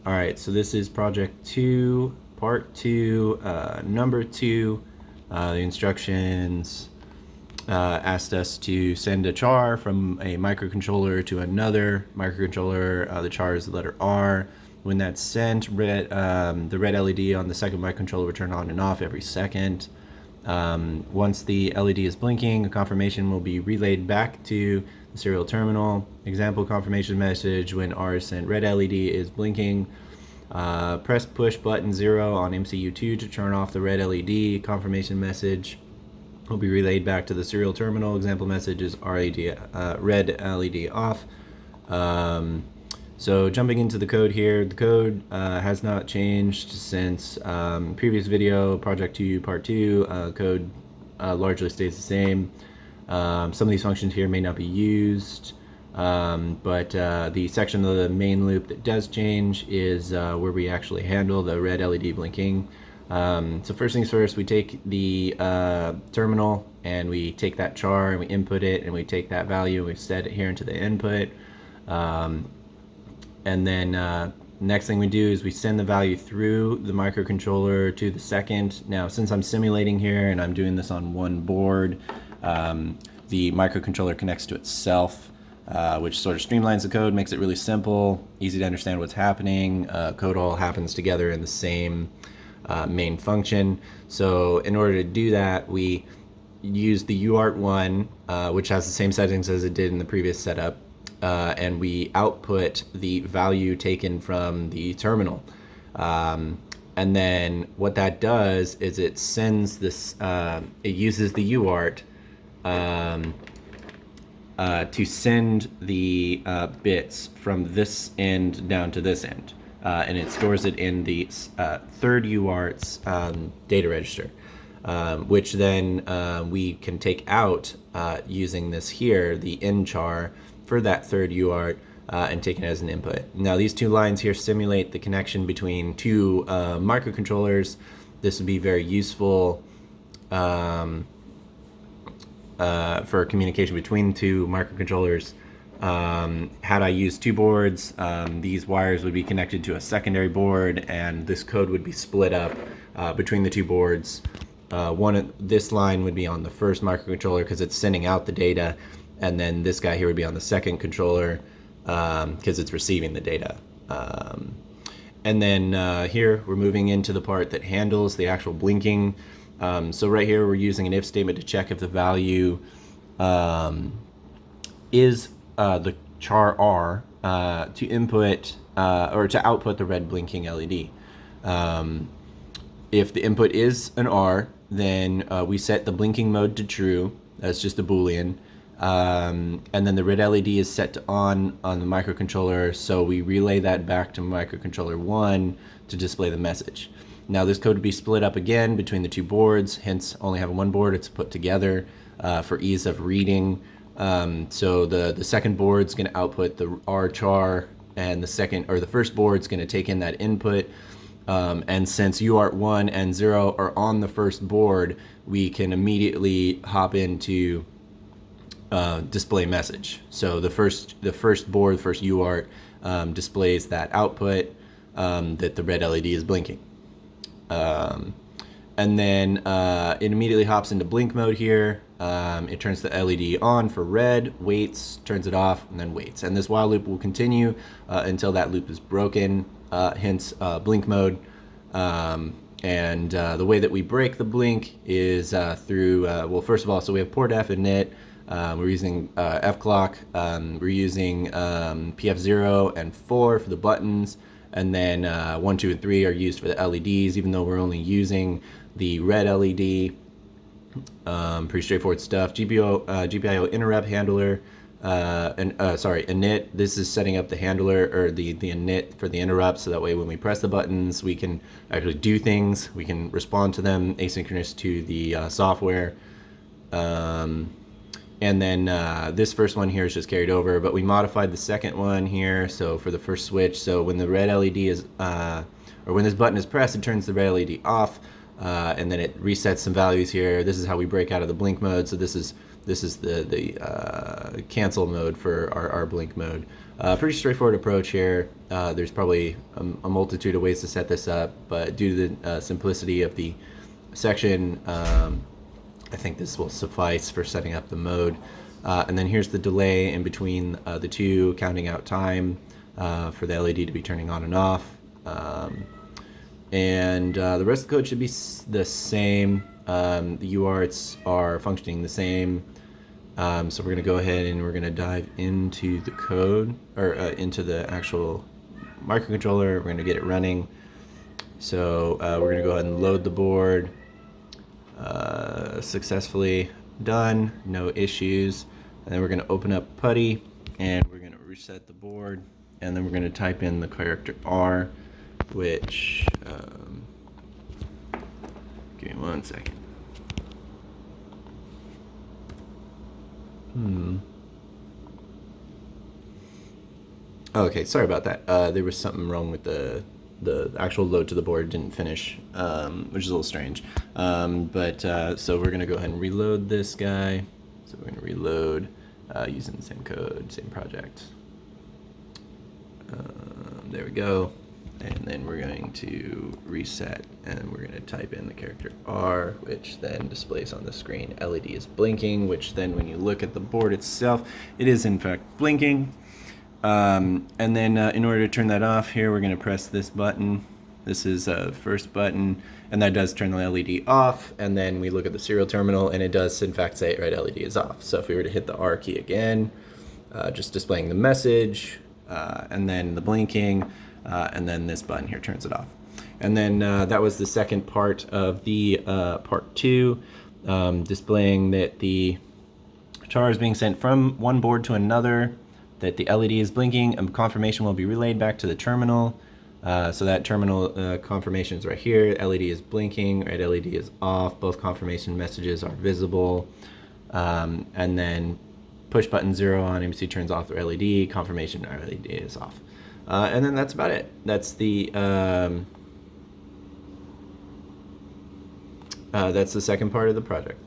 All right, so this is project 2, part 2, number 2. The instructions asked us to send a char from a microcontroller to another microcontroller. The char is the letter R. When that's sent, the red LED on the second microcontroller will turn on and off every second. Once the LED is blinking, a confirmation will be relayed back to the serial terminal. Example confirmation message: when R is sent, red LED is blinking. Press push button 0 on MCU2 to turn off the red LED. Confirmation message will be relayed back to the serial terminal. Example message is red LED off. So jumping into the code here, the code has not changed since previous video, project 2, part 2. Code largely stays the same. Some of these functions here may not be used, but the section of the main loop that does change is where we actually handle the red LED blinking. So first things first, we take the terminal and we take that char and we input it, and we take that value and we set it here into the input. And then next thing we do is we send the value through the microcontroller to the second. Now, since I'm simulating here and I'm doing this on one board, the microcontroller connects to itself, which sort of streamlines the code, makes it really simple, easy to understand what's happening. Code all happens together in the same main function. So in order to do that, we use the UART1, which has the same settings as it did in the previous setup, and we output the value taken from the terminal. And then what that does is it sends this, it uses the UART to send the bits from this end down to this end. And it stores it in the third UART's data register, which then we can take out using this here, the nchar, for that third UART, and take it as an input. Now these two lines here simulate the connection between two microcontrollers. This would be very useful for communication between two microcontrollers. Had I used two boards, these wires would be connected to a secondary board, and this code would be split up between the two boards. This line would be on the first microcontroller because it's sending out the data, and then this guy here would be on the second controller because it's receiving the data. And then here we're moving into the part that handles the actual blinking. So right here we're using an if statement to check if the value is the char R to input or to output the red blinking LED. If the input is an R, then we set the blinking mode to true. That's just a Boolean. And then the red LED is set to on the microcontroller, so we relay that back to microcontroller 1 to display the message. Now this code would be split up again between the two boards, hence only having one board. It's put together for ease of reading. So the second board's going to output the R char, and the first board's going to take in that input. And since UART1 and 0 are on the first board, we can immediately hop into display message. So the first UART displays that output that the red LED is blinking. And then it immediately hops into blink mode here. It turns the LED on for red, waits, turns it off, and then waits. And this while loop will continue until that loop is broken, hence blink mode. And the way that we break the blink is through, well, first of all, so we have port F and init. We're using F clock. We're using PF0 and 4 for the buttons. And then 1, 2, and 3 are used for the LEDs, even though we're only using the red LED. Pretty straightforward stuff. GPIO interrupt handler, init. This is setting up the handler, or the init for the interrupt, so that way when we press the buttons, we can actually do things. We can respond to them asynchronous to the software. And then this first one here is just carried over, but we modified the second one here. So for the first switch, so when the red LED is, or when this button is pressed, it turns the red LED off, and then it resets some values here. This is how we break out of the blink mode. So this is the cancel mode for our blink mode. Pretty straightforward approach here. There's probably a multitude of ways to set this up, but due to the simplicity of the section, I think this will suffice for setting up the mode. And then here's the delay in between the two, counting out time for the LED to be turning on and off. And the rest of the code should be the same. The UARTs are functioning the same. So we're going to go ahead and we're going to dive into the code, or into the actual microcontroller. We're going to get it running. So we're going to go ahead and load the board. Successfully done, no issues. And then we're going to open up PuTTY, and we're going to reset the board, and then we're going to type in the character R, which, give me 1 second. Okay, sorry about that. There was something wrong with the actual load to the board didn't finish, which is a little strange. So we're gonna go ahead and reload this guy. So we're gonna reload using the same code, same project. There we go. And then we're going to reset, and we're going to type in the character R, which then displays on the screen. LED is blinking, which then when you look at the board itself, it is in fact blinking. And then in order to turn that off here, we're going to press this button. This is the first button, and that does turn the LED off. And then we look at the serial terminal, and it does in fact say, right, LED is off. So if we were to hit the R key again, just displaying the message, and then the blinking, and then this button here turns it off. And then that was the second part of the part 2, displaying that the char is being sent from one board to another, that the LED is blinking, and confirmation will be relayed back to the terminal. So that terminal confirmation is right here. LED is blinking, right? LED is off. Both confirmation messages are visible. And then push button 0 on MPC turns off the LED. Confirmation LED is off. And then that's about it. That's the second part of the project.